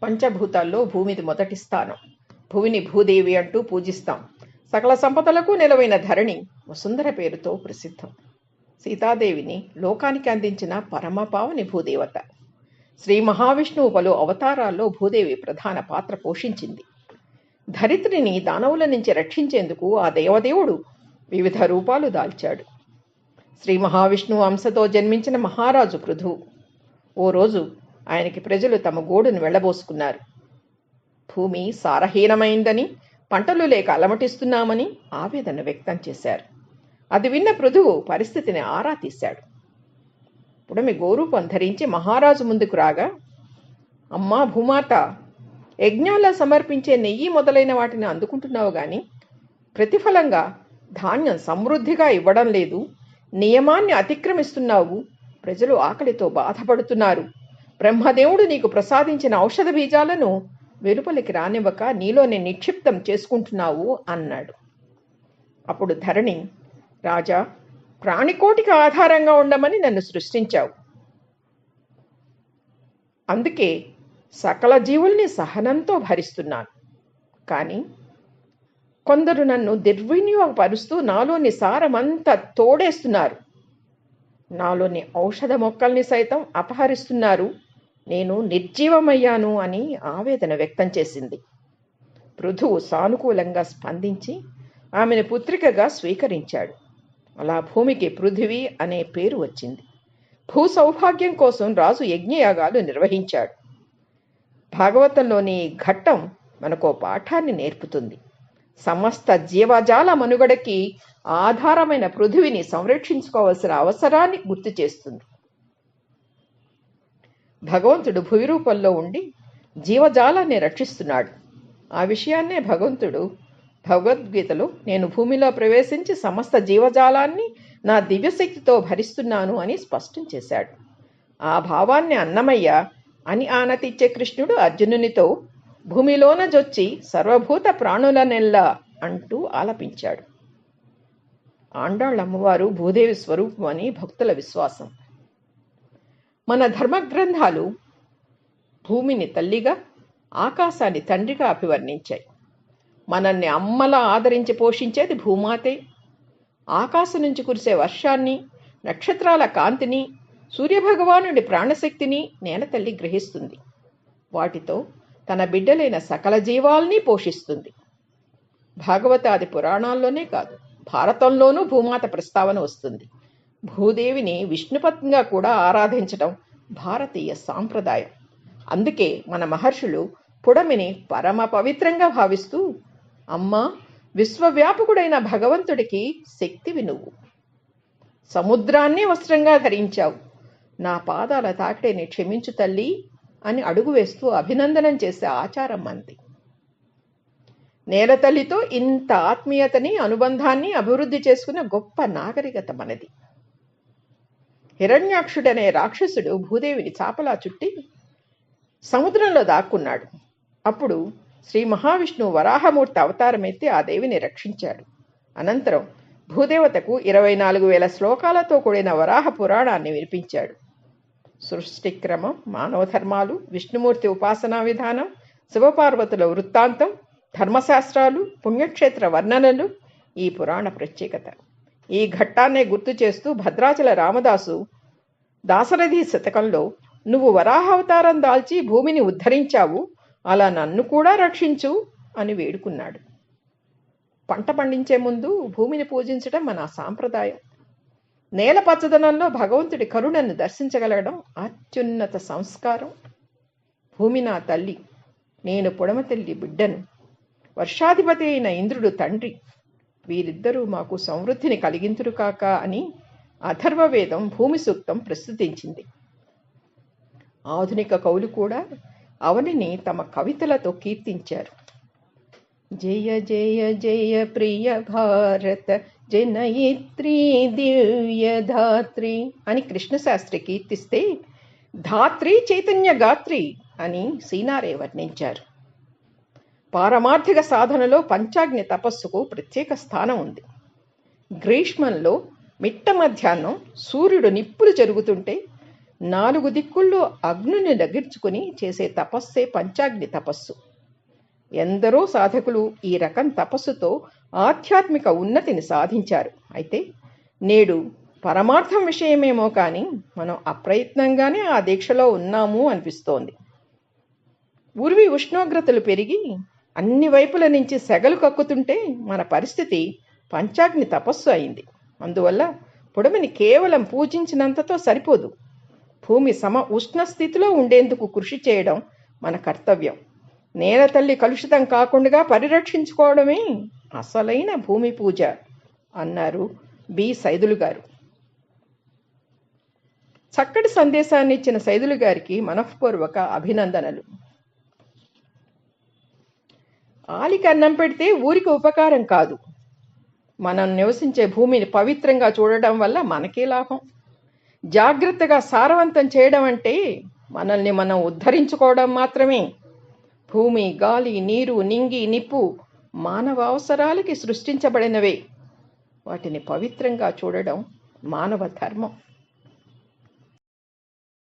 పంచభూతాల్లో భూమిది మొదటి స్థానం. భూమిని భూదేవి అంటూ పూజిస్తాం. సకల సంపదలకు నెలవైన ధరణి వసుంధర పేరుతో ప్రసిద్ధం. సీతాదేవిని లోకానికి అందించిన పరమపావని భూదేవత. శ్రీ మహావిష్ణువు పలు అవతారాల్లో భూదేవి ప్రధాన పాత్ర పోషించింది. ధరిత్రిని దానవుల నుంచి రక్షించేందుకు ఆ దేవదేవుడు వివిధ రూపాలు దాల్చాడు. శ్రీ మహావిష్ణువు అంశతో జన్మించిన మహారాజు పృథువు. ఓ రోజు ఆయనకి ప్రజలు తమ గోడును వెళ్లబోసుకున్నారు. భూమి సారహీనమైందని, పంటలు లేక అలమటిస్తున్నామని ఆవేదన వ్యక్తం చేశారు. అది విన్న పృథువు పరిస్థితిని ఆరా తీశాడు. పుడమి గోరూపం ధరించి మహారాజు ముందుకు రాగా, అమ్మా భూమాత, యజ్ఞాల్లో సమర్పించే నెయ్యి మొదలైన వాటిని అందుకుంటున్నావు గాని ప్రతిఫలంగా ధాన్యం సమృద్ధిగా ఇవ్వడం లేదు. నియమాన్ని అతిక్రమిస్తున్నావు. ప్రజలు ఆకలితో బాధపడుతున్నారు. బ్రహ్మదేవుడు నీకు ప్రసాదించిన ఔషధ బీజాలను వెలుపలికి రానివ్వక నీలోనే నిక్షిప్తం చేసుకుంటున్నావు అన్నాడు. అప్పుడు ధరణి, రాజా, ప్రాణికోటికి ఆధారంగా ఉండమని నన్ను సృష్టించావు. అందుకే సకల జీవుల్ని సహనంతో భరిస్తున్నాను. కానీ కొందరు నన్ను దుర్వినియోగపరుస్తూ నాలోని సారమంతా తోడేస్తున్నారు. నాలోని ఔషధ మొక్కల్ని సైతం అపహరిస్తున్నారు. నేను నిర్జీవమయ్యాను అని ఆవేదన వ్యక్తం చేసింది. పృథువు సానుకూలంగా స్పందించి ఆమెను పుత్రికగా స్వీకరించాడు. అలా భూమికి పృథివీ అనే పేరు వచ్చింది. భూ సౌభాగ్యం కోసం రాజు యజ్ఞయాగాలు నిర్వహించాడు. భాగవతంలోని ఘట్టం మనకో పాఠాన్ని నేర్పుతుంది. సమస్త జీవజాల మనుగడకి ఆధారమైన పృథివిని సంరక్షించుకోవాల్సిన అవసరాన్ని గుర్తు చేస్తుంది. భగవంతుడు భూమి రూపంలో ఉండి జీవజాలాన్ని రక్షిస్తున్నాడు. ఆ విషయాన్నే భగవంతుడు భగవద్గీతలో నేను భూమిలో ప్రవేశించి సమస్త జీవజాలాన్ని నా దివ్యశక్తితో భరిస్తున్నాను అని స్పష్టం చేశాడు. ఆ భావాన్ని అన్నమయ్య అని ఆనతిచ్చే కృష్ణుడు అర్జునునితో భూమిలోన జొచ్చి సర్వభూత ప్రాణులనెల్లా అంటూ ఆలపించాడు. ఆండాళ్ళ అమ్మవారు భూదేవి స్వరూపం అని భక్తుల విశ్వాసం. మన ధర్మగ్రంథాలు భూమిని తల్లిగా, ఆకాశాన్ని తండ్రిగా అభివర్ణించాయి. మనల్ని అమ్మలా ఆదరించి పోషించేది భూమాతే. ఆకాశం నుంచి కురిసే వర్షాన్ని, నక్షత్రాల కాంతిని, సూర్యభగవానుడి ప్రాణశక్తిని నేల తల్లి గ్రహిస్తుంది. వాటితో తన బిడ్డలైన సకల జీవాల్ని పోషిస్తుంది. భాగవతాది పురాణాల్లోనే కాదు, భారతంలోనూ భూమాత ప్రస్తావన వస్తుంది. భూదేవిని విష్ణుపత్నిగా కూడా ఆరాధించడం భారతీయ సాంప్రదాయం. అందుకే మన మహర్షులు పుడమిని పరమ పవిత్రంగా భావిస్తూ, అమ్మా, విశ్వవ్యాపకుడైన భగవంతుడికి శక్తివి నువ్వు. సముద్రాన్ని వస్త్రంగా ధరించావు. నా పాదాల తాకిడిని క్షమించు తల్లి అని అడుగు వేస్తూ అభినందనం చేసే ఆచారం మనది. నేల తల్లితో ఇంత ఆత్మీయతని, అనుబంధాన్ని అభివృద్ధి చేసుకున్న గొప్ప నాగరికత మనది. హిరణ్యాక్షుడనే రాక్షసుడు భూదేవిని చాపలా చుట్టి సముద్రంలో దాక్కున్నాడు. అప్పుడు శ్రీ మహావిష్ణువు వరాహమూర్తి అవతారమెత్తి ఆ దేవిని రక్షించాడు. అనంతరం భూదేవతకు 24,000 శ్లోకాలతో కూడిన వరాహ పురాణాన్ని వినిపించాడు. సృష్టి క్రమం, మానవ ధర్మాలు, విష్ణుమూర్తి ఉపాసనా విధానం, శివపార్వతుల వృత్తాంతం, ధర్మశాస్త్రాలు, పుణ్యక్షేత్ర వర్ణనలు ఈ పురాణ ప్రత్యేకత. ఈ ఘట్టాన్నే గుర్తు చేస్తూ భద్రాచల రామదాసు దాశరథి శతకంలో, నువ్వు వరాహావతారం దాల్చి భూమిని ఉద్ధరించావు, అలా నన్ను కూడా రక్షించు అని వేడుకున్నాడు. పంట పండించే ముందు భూమిని పూజించడం మన సాంప్రదాయం. నేల పచ్చదనంలో భగవంతుడి కరుణను దర్శించగలగడం అత్యున్నత సంస్కారం. భూమి నా తల్లి, నేను పొడమ తల్లి బిడ్డను, వర్షాధిపతి అయిన ఇంద్రుడు తండ్రి, వీరిద్దరూ మాకు సమృద్ధిని కలిగింతురు కాక అని అథర్వవేదం భూమి సూక్తం ప్రస్తుతించింది. ఆధునిక కవులు కూడా అవనిని తమ కవితలతో కీర్తించారు. జయ జయ జయ ప్రియ భారత జనయిత్రీ దివ్యధాత్రి అని కృష్ణశాస్త్రి కీర్తిస్తే, ధాత్రి చైతన్య గాత్రి అని సీనారే వర్ణించారు. పారమార్థిక సాధనలో పంచాగ్ని తపస్సుకు ప్రత్యేక స్థానం ఉంది. గ్రీష్మంలో మిట్ట మధ్యాహ్నం సూర్యుడు నిప్పులు జరుగుతుంటే 4 దిక్కుల్లో అగ్నిని దగిర్చుకుని చేసే తపస్సే పంచాగ్ని తపస్సు. ఎందరో సాధకులు ఈ రకం తపస్సుతో ఆధ్యాత్మిక ఉన్నతిని సాధించారు. అయితే నేడు పరమార్థం విషయమేమో కానీ మనం అప్రయత్నంగానే ఆ దీక్షలో ఉన్నాము అనిపిస్తోంది. ఉరివి ఉష్ణోగ్రతలు పెరిగి అన్ని వైపుల నుంచి సెగలు కక్కుతుంటే మన పరిస్థితి పంచాగ్ని తపస్సు అయింది. అందువల్ల పొడమిని కేవలం పూజించినంతతో సరిపోదు. భూమి ఉష్ణ స్థితిలో ఉండేందుకు కృషి చేయడం మన కర్తవ్యం. నేల తల్లి కలుషితం కాకుండా పరిరక్షించుకోవడమే అసలైన భూమి పూజ అన్నారు బి సైదులు గారు. చక్కటి సందేశాన్ని ఇచ్చిన సైదులు గారికి మనఃపూర్వక అభినందనలు. ఆలికి అన్నం పెడితే ఊరికి ఉపకారం కాదు. మనం నివసించే భూమిని పవిత్రంగా చూడడం వల్ల మనకే లాభం. జాగ్రత్తగా సారవంతం చేయడం అంటే మనల్ని మనం ఉద్ధరించుకోవడం మాత్రమే. భూమి, గాలి, నీరు, నింగి, నిప్పు మానవ అవసరాలకి సృష్టించబడినవే. వాటిని పవిత్రంగా చూడడం మానవ ధర్మం.